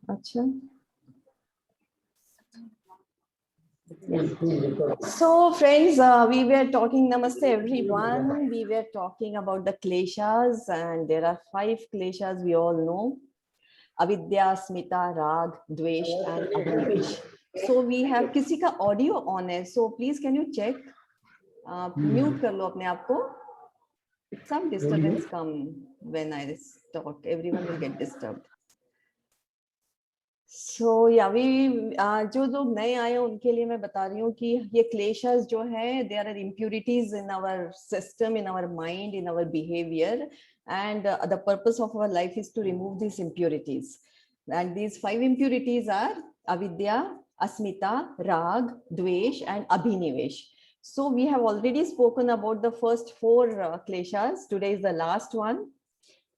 अच्छा. So friends, we were talking, namaste everyone. We were talking about the kleshas, and there are 5 kleshas we all know: avidya, smita, rag, dvesh and abhinivesh. So we have किसी का audio on है, so please can you check? Mute कर लो अपने आप को. Some disturbance come when I talk. Everyone will get disturbed. So yeah, we जो लोग नए आए हैं उनके लिए मैं बता रही हूँ कि ये क्लेशस जो है, there are impurities in our system, in our mind, in our behavior, and the purpose of our life is to remove these impurities. And these 5 impurities are avidya, asmita, rag, dvesh and abhinivesh. So we have already spoken about the first 4 kleshas. Today is the last one,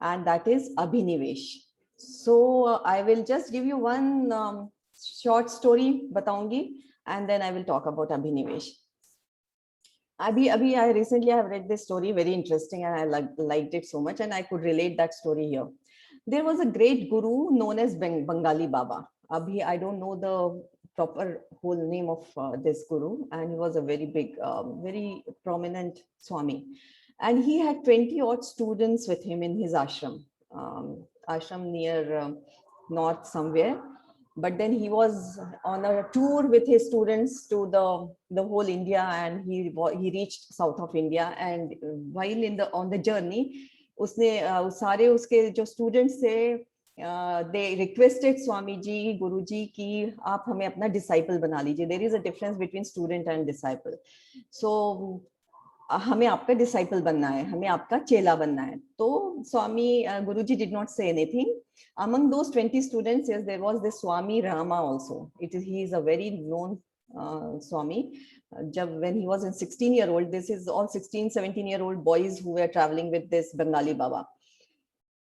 and that is abhinivesh. So I will just give you one short story बताऊंगी, and then I will talk about abhinivesh. I recently have read this story, very interesting, and I liked it so much, and I could relate that story here. There was a great guru known as Bengali Baba. I don't know the proper whole name of this guru, and he was a very big, very prominent Swami, and he had 20 odd students with him in his ashram. Ashram near north somewhere, but then he was on a tour with his students to the whole India, and he reached south of India, and while on the journey उसने सारे उसके जो students थे, they requested Swami ji, Guru ji कि आप हमें अपना disciple बना लीजिए. There is a difference between student and disciple. So हमें आपका डिसाइपल बनना है, हमें आपका चेला बनना है. तो स्वामी गुरुजी did not say anything. Among those 20 students, yes, there was this Swami Rama also. He is a very known Swami. When he was in 16-year-old, this is all 16, 17-year-old boys who were traveling with this Bengali Baba.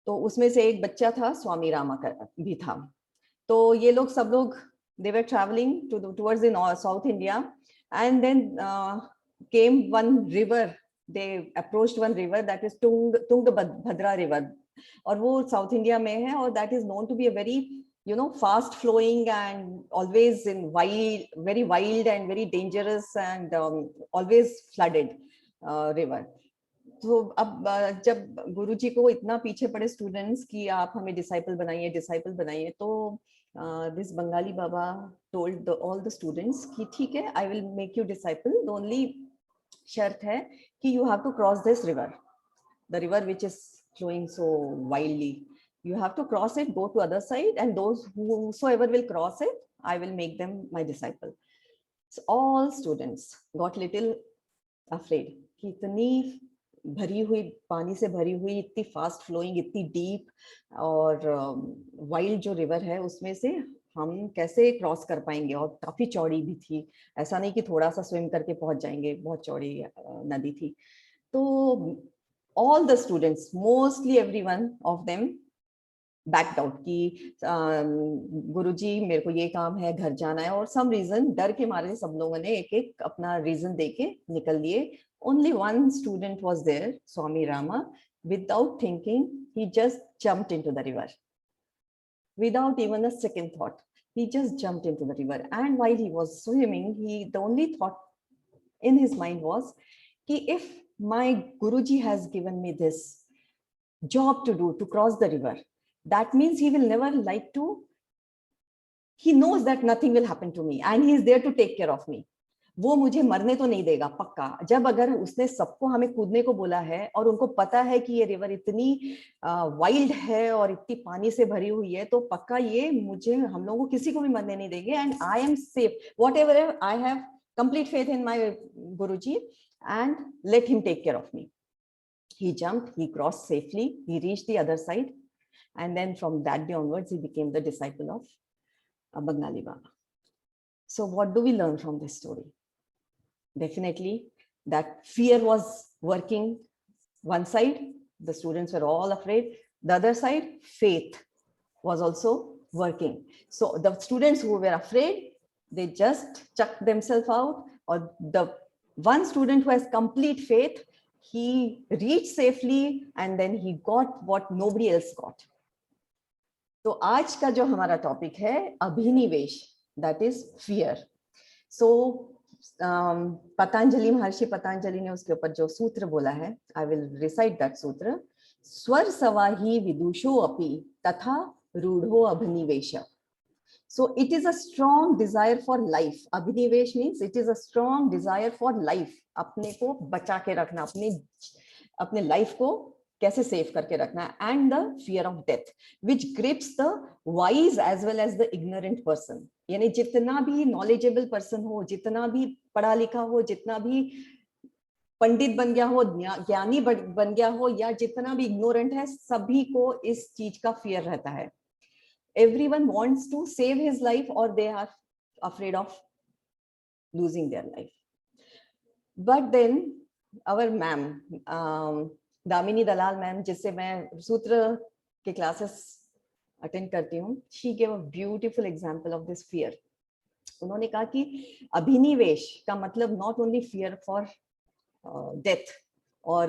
तो उसमें से एक बच्चा था, स्वामी रामा भी था. तो ये लोग सब लोग, they were traveling towards the South India, and then came one river. They approached one river, that is Tungabhadra river, और वो South India में है, और that is known to be a very fast flowing and always very wild and very dangerous and always flooded river. तो अब जब गुरुजी को इतना पीछे पड़े स्टूडेंट्स कि आप हमें डिसाइपल बनाइए, तो this Bengali Baba told all the students कि ठीक है, I will make you disciple. The only शर्त है कि you have to cross this river, the river which is flowing so wildly. You have to cross it, go to other side, and whosoever will cross it, I will make them my disciple. So all students got little afraid कि इतनी भरी हुई, पानी से भरी हुई, इतनी fast flowing, इतनी डीप और वाइल्ड जो रिवर है, उसमें से हम कैसे क्रॉस कर पाएंगे, और काफी चौड़ी भी थी. ऐसा नहीं कि थोड़ा सा स्विम करके पहुंच जाएंगे, बहुत चौड़ी नदी थी. तो all the students, mostly everyone of them backed out कि गुरुजी मेरे को ये काम है, घर जाना है, और some reason, डर के मारे सब लोगों ने एक अपना रीजन देके निकल लिए. Only one student was there, Swami Rama. Without thinking, he just jumped into the river. Without even a second thought, he just jumped into the river. And while he was swimming, the only thought in his mind was, कि if my Guruji has given me this job to do, to cross the river, that means he will never like to, he knows that nothing will happen to me and he is there to take care of me. वो मुझे मरने तो नहीं देगा पक्का. जब अगर उसने सबको हमें कूदने को बोला है, और उनको पता है कि ये रिवर इतनी वाइल्ड है और इतनी पानी से भरी हुई है, तो पक्का ये हम लोगों को किसी को भी मरने नहीं देंगे. And I am safe, what ever I have complete faith in my Guruji, and let him take care of me. He jumped, he crossed safely, he reached the other side, and then from that day onwards, he became the disciple of Bengali Baba. So what do we learn from this story? Definitely that fear was working. One side, the students were all afraid. The other side, faith was also working. So the students who were afraid, they just chucked themselves out, or the one student who has complete faith, he reached safely, and then he got what nobody else got. तो आज का जो हमारा topic है अभिनिवेश, that is fear. सो पतंजलि, महर्षि पतंजलि ने उसके ऊपर जो सूत्र बोला है, आई विल रिसाइट दैट सूत्र. स्वर सवाही विदुषो अपि तथा रूढ़ो अभिनिवेश. So it is a strong desire for life. Abhinivesh means it is a strong desire for life. अपने को बचा के रखना, अपने लाइफ को कैसे सेव करके रखना है. And the fear of death which grips the wise as well as the ignorant person. यानी जितना भी नॉलेजेबल पर्सन हो, जितना भी पढ़ा लिखा हो, जितना भी पंडित बन गया हो, ज्ञानी बन गया हो, या जितना भी इग्नोरेंट है, सभी को इस चीज का फियर रहता है. Everyone wants to save his life or they are afraid of losing their life. But then our ma'am, Damini Dalal ma'am, जिससे मैं सूत्र के classes attend करती हूँ, she gave a beautiful example of this fear. उन्होंने कहा कि अभिनिवेश का मतलब not only fear for death or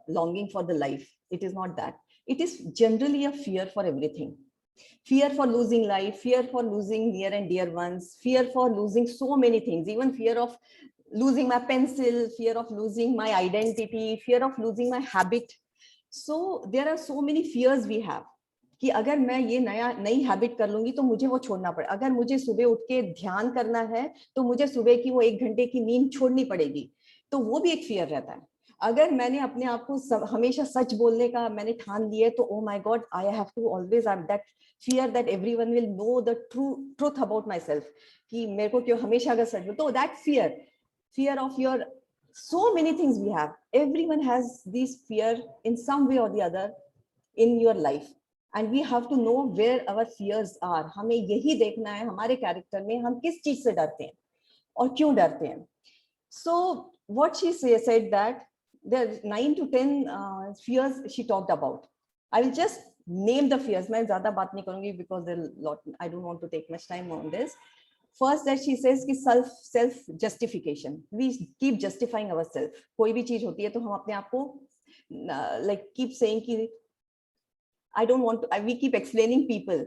longing for the life. It is not that. It is generally a fear for everything. Fear for losing life, fear for losing near and dear ones, fear for losing so many things, even fear of losing my pencil, fear of losing my identity, fear of losing my habit. So there are so many fears we have कि अगर मैं ये नई habit कर लूंगी तो मुझे वो छोड़ना पड़े. अगर मुझे सुबह उठ के ध्यान करना है तो मुझे सुबह की वो 1 घंटे की नींद छोड़नी पड़ेगी, तो वो भी एक फियर रहता है. अगर मैंने अपने आप को हमेशा सच बोलने का मैंने ठान लिया तो oh my God, I have to always have that fear that everyone will know the truth about myself, कि मेरे को क्यों हमेशा अगर सच बोल, तो that fear of your so many things we have. Everyone has this fear in some way or the other in your life, and we have to know where our fears are. हमें यही देखना है हमारे character में हम किस चीज से डरते हैं और क्यों डरते हैं. So what she said that there are 9 to 10 fears she talked about. I will just name the fears. मैं ज़्यादा बात नहीं करूँगी because there lot. I don't want to take much time on this. First that she says कि self justification. We keep justifying ourselves. कोई भी चीज होती है तो हम अपने आप को like keep saying कि I don't want to. We keep explaining people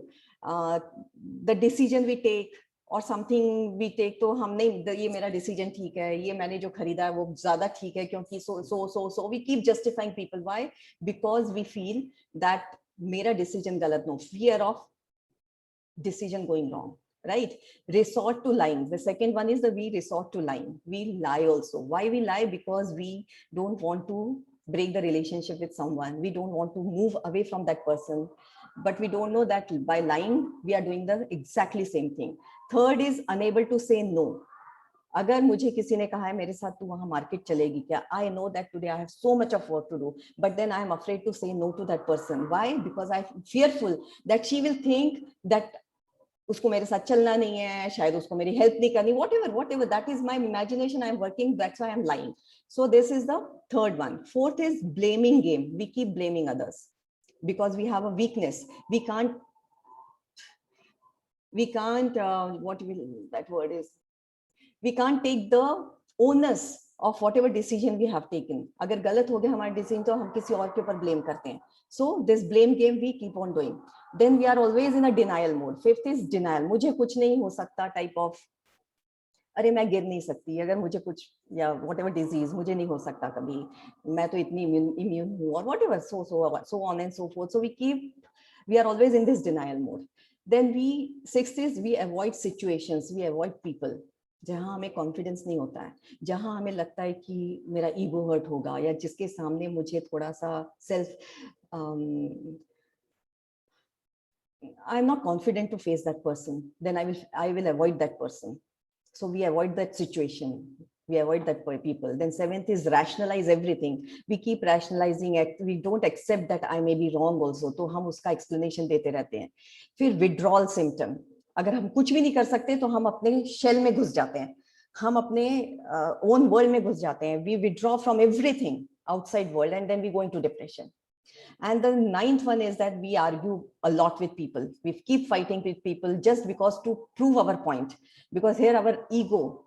the decision we take or something we take. तो हम नहीं, ये मेरा decision ठीक है, ये मैंने जो खरीदा है वो ज़्यादा ठीक है क्योंकि so we keep justifying people. Why? Because we feel that मेरा decision गलत. No, fear of decision going wrong, right? Resort to lying. The second one is we resort to lying. We lie also. Why we lie? Because we don't want to break the relationship with someone. We don't want to move away from that person, but we don't know that by lying we are doing the exactly same thing. Third is unable to say no. अगर मुझे किसी ने कहा है मेरे साथ तू वहां मार्केट चलेगी क्या, I know that today I have so much of work to do, but then I am afraid to say no to that person. Why? Because I am fearful that she will think that उसको मेरे साथ चलना नहीं है, शायद उसको मेरी help नहीं करनी, whatever that is my imagination, I am working, that's why I am lying. So this is the third one. Fourth is blaming game. We keep blaming others because we have a weakness. We can't what will that word is, we can't take the onus of whatever decision we have taken. अगर गलत हो गया हमारा decision तो हम किसी और के ऊपर blame करते हैं. So this blame game we keep on doing. Then we are always in a denial mode. Fifth is denial. मुझे कुछ नहीं हो सकता type of, अरे मैं गिर नहीं सकती अगर मुझे कुछ, या whatever disease मुझे नहीं हो सकता कभी, मैं तो इतनी immune हूँ, or whatever, so on and so forth. So we are always in this denial mode. Then sixth is we avoid situations, we avoid people. जहां हमें कॉन्फिडेंस नहीं होता है, जहां हमें लगता है कि मेरा ईगो हर्ट होगा, या जिसके सामने मुझे थोड़ा सा self I am not confident to face that person, then I will avoid that person. So we avoid that situation, we avoid that people. Then seventh is rationalize everything. We keep rationalizing it, we don't accept that I may be wrong also, तो हम उसका explanation देते रहते हैं. फिर withdrawal symptom. अगर हम कुछ भी नहीं कर सकते तो हम अपने शेल में घुस जाते हैं, हम अपने ओन वर्ल्ड में घुस जाते हैं. We withdraw from everything outside world and then we go into depression. And the ninth one is that we argue a lot with people. We keep fighting with people just because to prove our point, because here our ego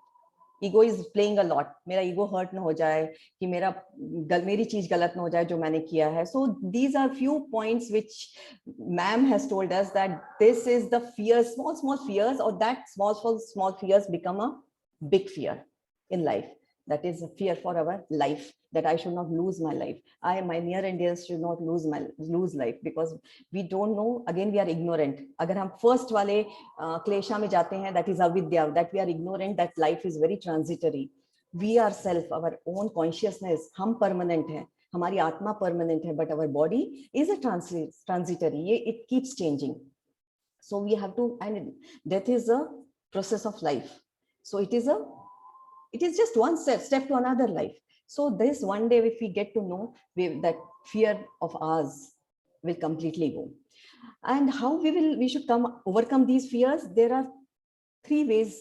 ego is playing a lot, मेरा ego hurt ना हो जाए, कि मेरी चीज गलत ना हो जाए जो मैंने किया है. So these are few points which ma'am has told us that this is the fear, small small fears, और that small fears become a big fear in life. That is a fear for our life, that I should not lose my life. My near and dear should not lose life, because we don't know. Again, we are ignorant. अगर हम first वाले क्लेशा में जाते हैं, that is avidya, that we are ignorant, that life is very transitory. We ourself, our own consciousness, हम permanent हैं, हमारी आत्मा permanent है, but our body is a transitory. It keeps changing. So we have to, and death is a process of life. So it is just one step to another life. So this one day, if we get to know, that fear of ours will completely go. And how we should overcome these fears? There are 3 ways,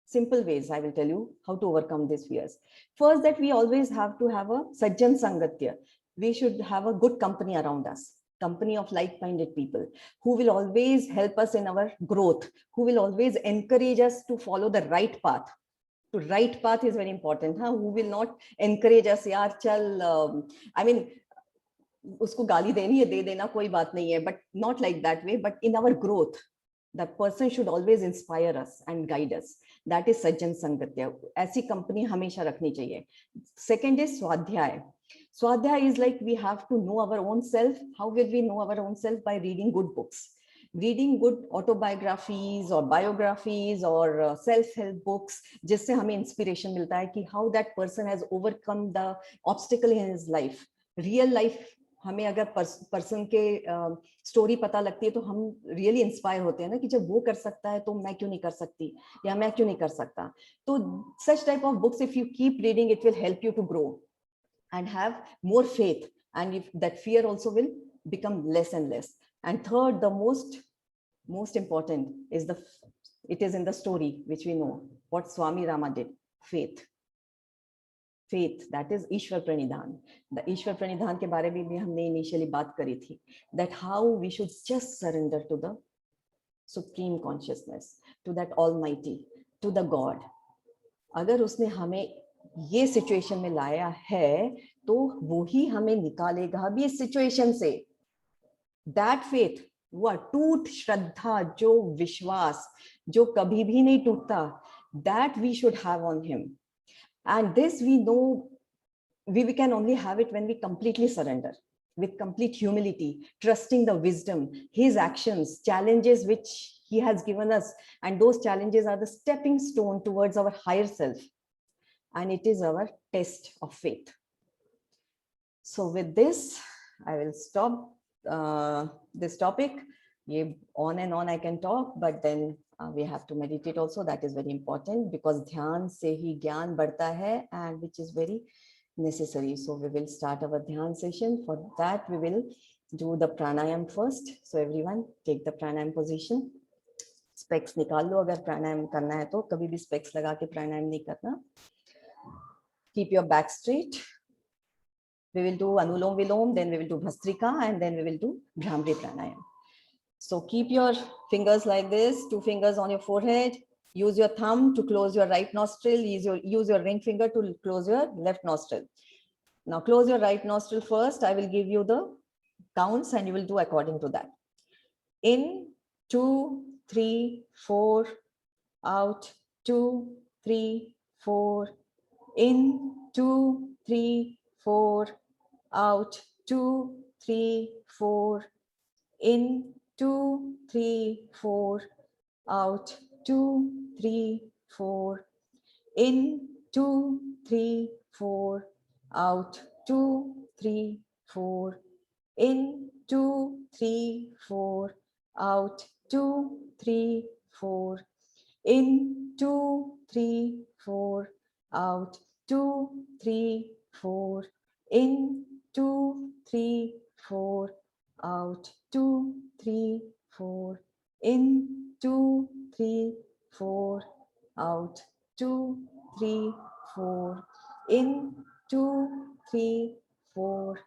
simple ways. I will tell you how to overcome these fears. First, that we always have to have a sajjan sangatya. We should have a good company around us, company of like-minded people who will always help us in our growth, who will always encourage us to follow the right path. To right path is very important. Who will not encourage us, yaar chal, I mean, उसको गाली देनी है दे देना, कोई बात नहीं है, but not like that way. But in our growth, that person should always inspire us and guide us. That is sajjan sangatya. ऐसी company हमेशा रखनी चाहिए. Second is swadhyay. Swadhyay is like we have to know our own self. How will we know our own self? By reading good books. Reading good autobiographies or biographies or self-help books, जिससे हमें inspiration मिलता है कि how that person has overcome the obstacle in his life. Real life, हमें अगर person के story पता लगती है तो हम रियली इंस्पायर होते हैं ना, कि जब वो कर सकता है तो मैं क्यों नहीं कर सकती, या मैं क्यों नहीं कर सकता. तो such type of books, if you keep reading, it will help you to grow and have more faith, and if that fear also will become less and less. And third, the most important is it is in the story which we know what Swami Rama did. Faith, that is Ishwar प्रणिधान. The ईश्वर प्रणिधान के बारे में भी हमने initially बात करी थी, that how we should just surrender to the supreme consciousness, to that almighty, to the God. अगर उसने हमें ये सिचुएशन में लाया है तो वो ही हमें निकालेगा भी इस सिचुएशन से. That faith, वो अटूट श्रद्धा, जो विश्वास जो कभी भी नहीं टूटता, that we should have on him. And this we know, we can only have it when we completely surrender, with complete humility, trusting the wisdom, his actions, challenges which he has given us. And those challenges are the stepping stone towards our higher self. And it is our test of faith. So with this, I will stop this topic. On and on I can talk, but then we have to meditate also. That is very important, because dhyan se hi gyan badhta hai, and which is very necessary. So we will start our dhyan session. For that, we will do the pranayam first. So everyone take the pranayam position. Specs निकाल लो अगर प्राणायाम करना है तो, कभी भी specs लगा के प्राणायाम नहीं करना. Keep your back straight. We will do Anulom Vilom, then we will do Bhastrika, and then we will do Bhramri Pranayam. So keep your fingers like this, 2 fingers on your forehead. Use your thumb to close your right nostril. Use your ring finger to close your left nostril. Now close your right nostril first. I will give you the counts and you will do according to that. In, 2, 3, 4. Out, 2, 3, 4. In, 2, 3, 4. Out, 2, 3, 4. In, 2, 3, 4. Out, 2, 3, 4. In, 2, 3, 4. Out, 2, 3, 4. In, 2, 3, 4. Out, 2, 3, 4. In, 2, 3, 4. Out, 2, 3, 4. In, 2, 3, 4. Out, 2, 3, 4. In, 2, 3, 4. Out, 2, 3, 4. In, 2, 3, 4.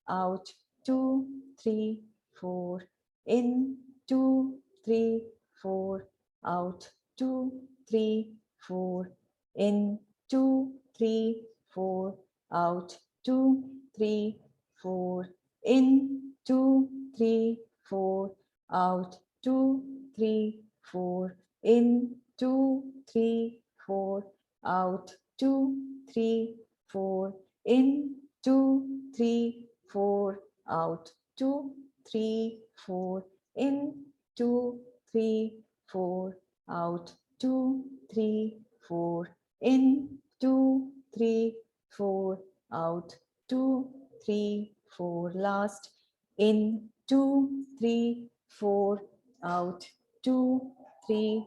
Out, 2, 3, 4. In, 2, 3, 4. Out, 2, 3, 4. In, 2, 3, 4, out, 2, 3, 4, in, 2, 3, 4, out, 2, 3, 4, in, 2, 3, 4, out, 2, 3, 4, in, 2, 3, 4, out, 2, 3, 4, in, 2, 3, 4, out, 2, 3, 4, in, 2, 3, 4, out, 2, 3, 4, last, in, 2, 3, 4, out, 2, 3,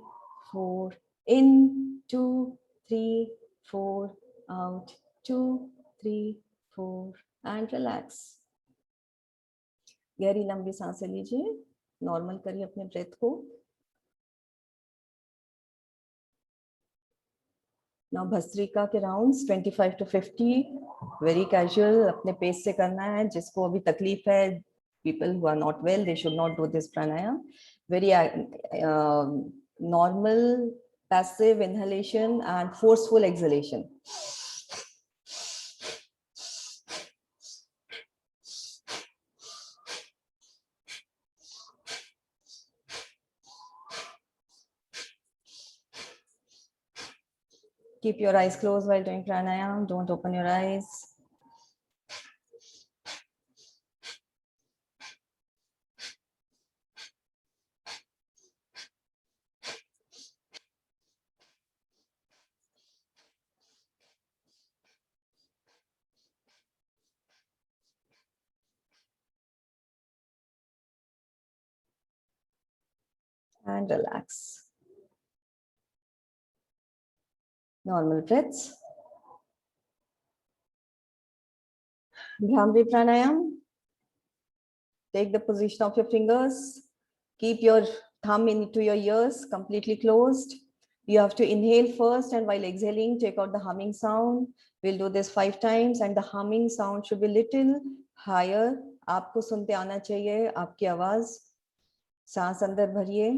4, in, 2, 3, 4, out, 2, 3, 4, and relax. गहरी लंबी सांसें लीजिए, normal करिए अपने breath को. Now bhastrika के rounds 25 to 50, very casual, अपने pace से करना है. जिसको अभी तकलीफ है, people who are not well, they should not do this pranayam. Very normal, passive inhalation and forceful exhalation. Keep your eyes closed while doing pranayam. Don't open your eyes. And relax. Normal breaths. Bhramari pranayam. Take the position of your fingers. Keep your thumb into your ears, completely closed. You have to inhale first, and while exhaling, take out the humming sound. We'll do this 5 times, and the humming sound should be little higher. आपको सुनते आना चाहिए आपकी आवाज. सांस अंदर भरिए.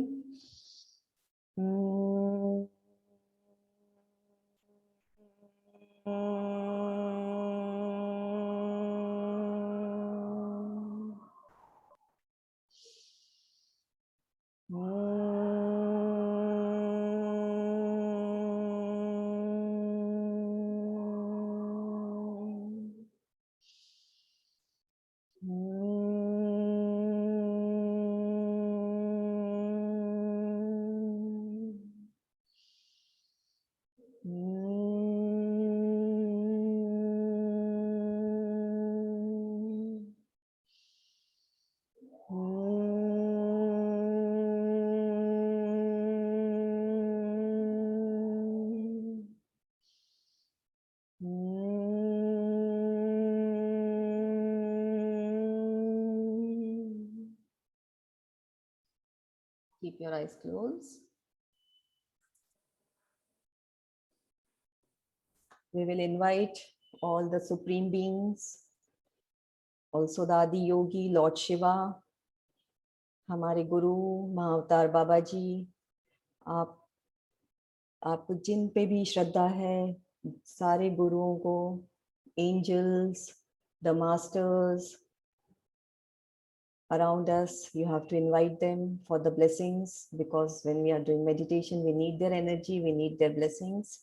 Keep your eyes closed. We will invite all the supreme beings, also the Adi Yogi, Lord Shiva, हमारे गुरु महाअवतार बाबा जी. आप जिन पे भी श्रद्धा है, सारे गुरुओं को, angels, the masters around us, you have to invite them for the blessings, because when we are doing meditation, we need their energy, we need their blessings.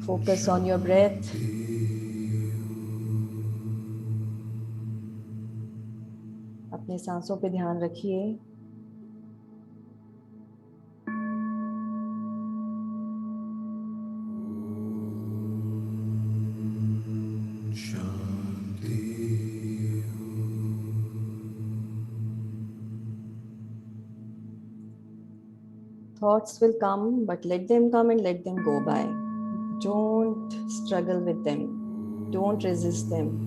Focus on your breath. अपने सांसों पे ध्यान रखिए. Thoughts will come, but let them come and let them go by. Don't struggle with them. Don't resist them.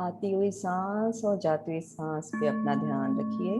आती हुई सांस और जाती हुई सांस पे अपना ध्यान रखिए।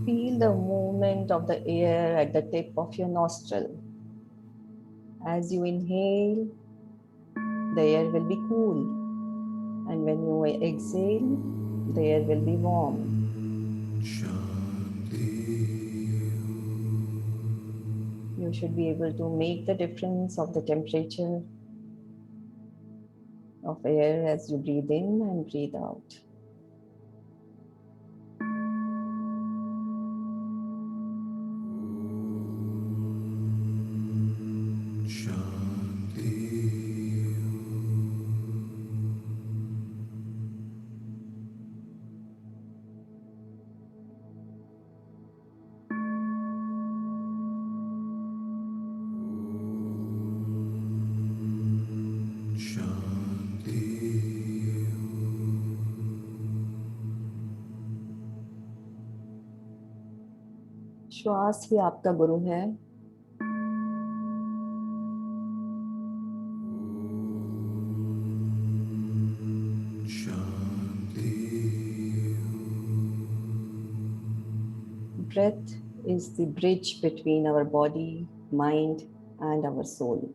Feel the movement of the air at the tip of your nostril. As you inhale, the air will be cool, and when you exhale, the air will be warm. You should be able to make the difference of the temperature of air as you breathe in and breathe out. श्वास ही आपका गुरु है। Breath is the bridge between our body, mind, and our soul.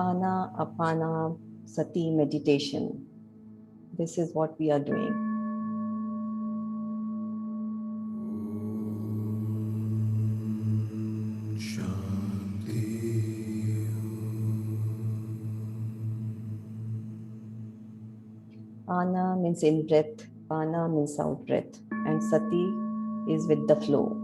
Ana Apana Sati meditation. This is what we are doing. Ana means in breath, Pana means out breath, and Sati is with the flow.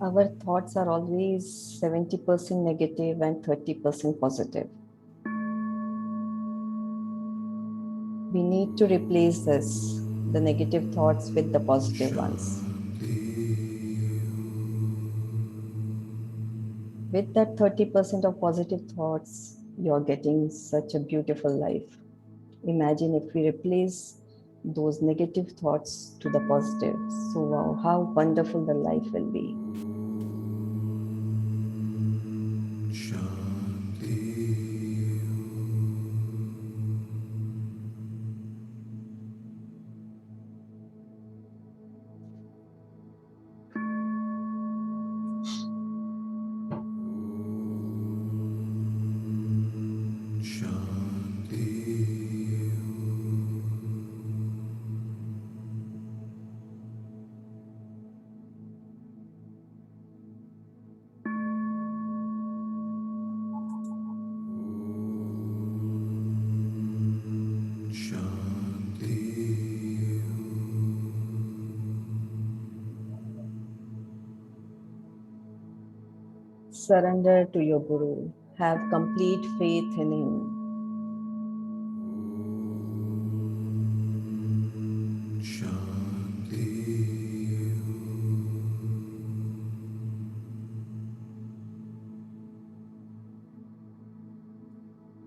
Our thoughts are always 70% negative and 30% positive. We need to replace this, the negative thoughts with the positive ones. With that 30% of positive thoughts, you're getting such a beautiful life. Imagine if we replace those negative thoughts to the positive. So wow, how wonderful the life will be. Surrender to your Guru. Have complete faith in him.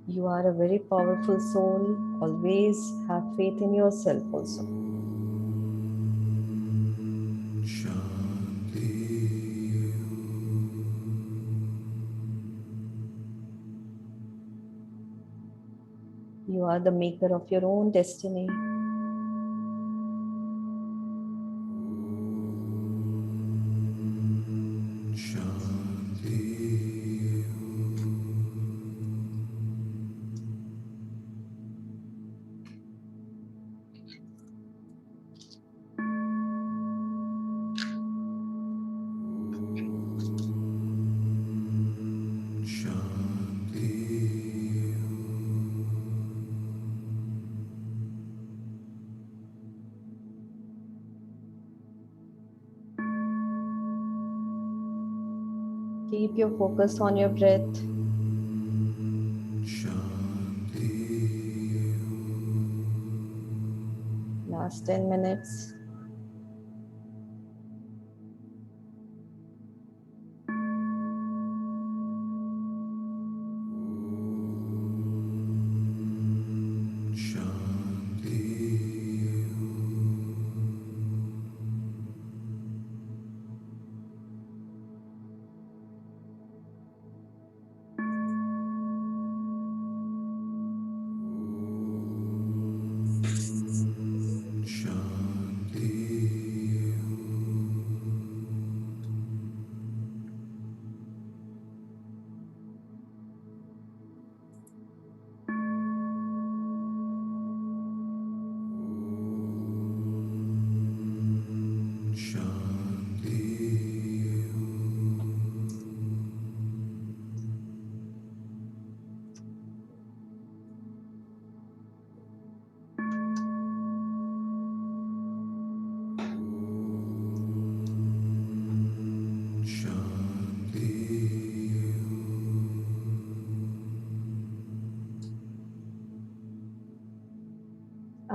You are a very powerful soul. Always have faith in yourself also. You are the maker of your own destiny. Keep your focus on your breath. Last 10 minutes.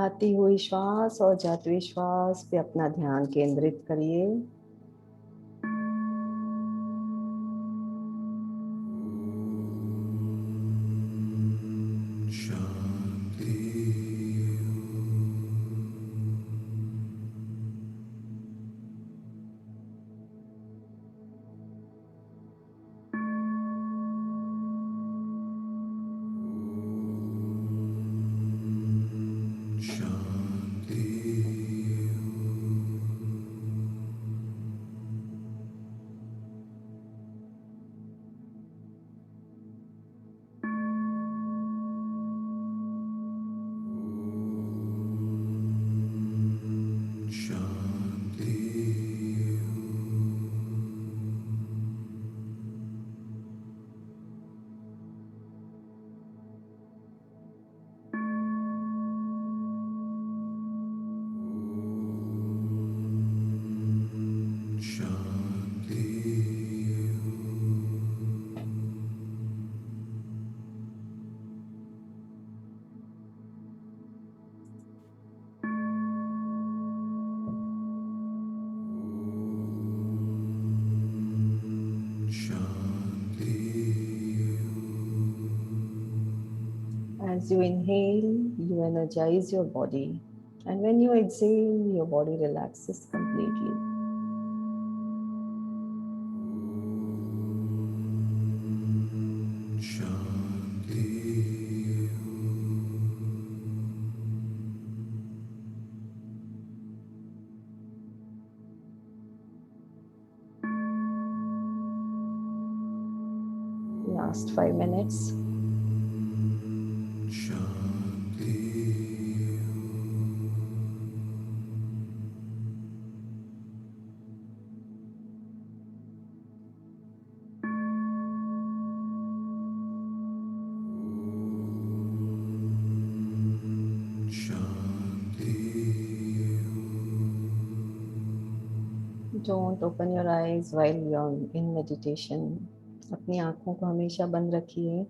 आती हुई श्वास और जाती हुई श्वास पे अपना ध्यान केंद्रित करिए। As you inhale, you energize your body. And when you exhale, your body relaxes completely. Last 5 minutes. Don't open your eyes while you're in meditation. अपनी आंखों को हमेशा बंद रखिए।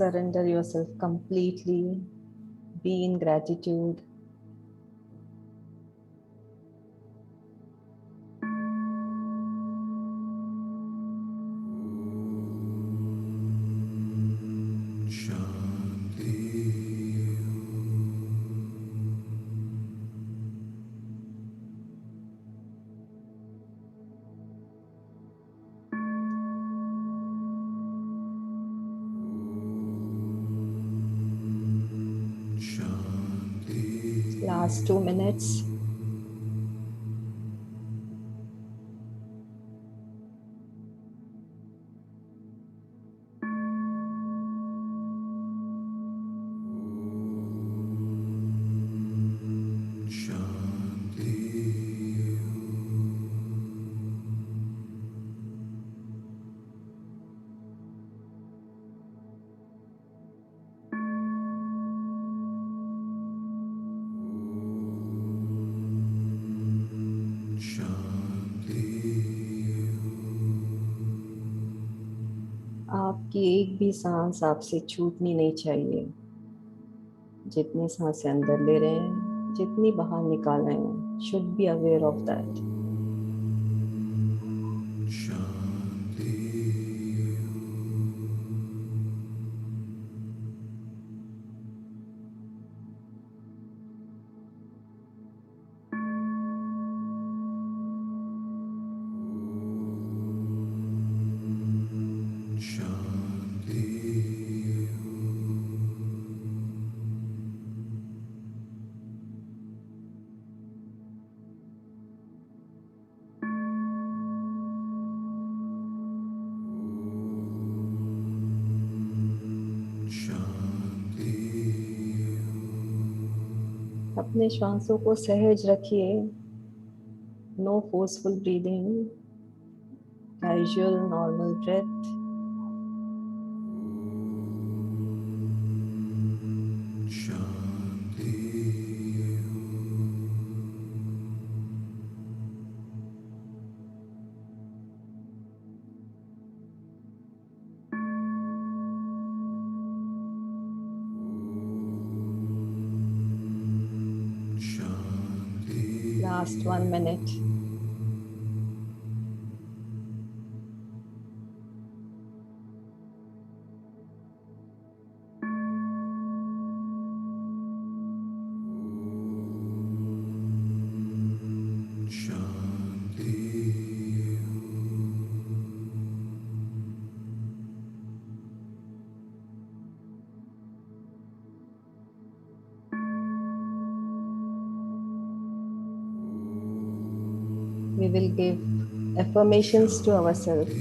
Surrender yourself completely. Be in gratitude. Last 2 minutes. आपकी एक भी सांस आपसे छूटनी नहीं चाहिए। जितनी सांसें अंदर ले रहे हैं, जितनी बाहर निकाल रहे हैं, should be aware of that. अपने श्वासों को सहज रखिए। No forceful breathing, casual normal breath. Last 1 minute. We will give affirmations to ourselves.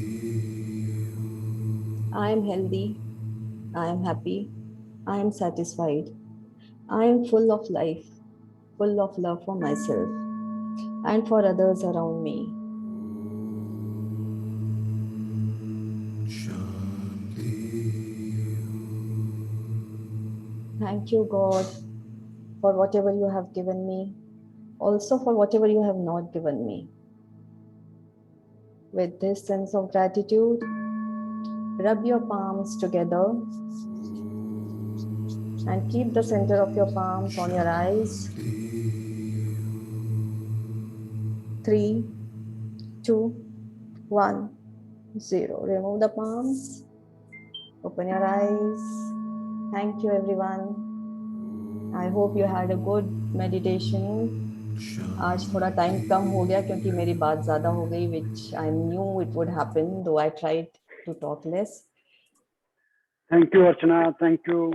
I am healthy. I am happy. I am satisfied. I am full of life, full of love for myself and for others around me. Thank you, God, for whatever you have given me, also for whatever you have not given me. With this sense of gratitude, rub your palms together and keep the center of your palms on your eyes. 3, 2, 1, 0. Remove the palms. Open your eyes. Thank you, everyone. I hope you had a good meditation. आज थोड़ा time कम हो गया क्योंकि मेरी बात ज्यादा हो गई, which I knew it would happen, though I tried to talk less. Thank you, Archana. Thank you.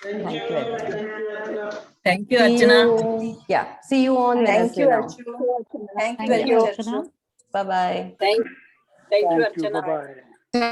Thank you, everyone. Thank you, See Archana. you. Yeah, see you on Wednesday now. Thank you Thank very you, much. Archana. Bye bye. Thank you, Thank you. Archana. Bye bye.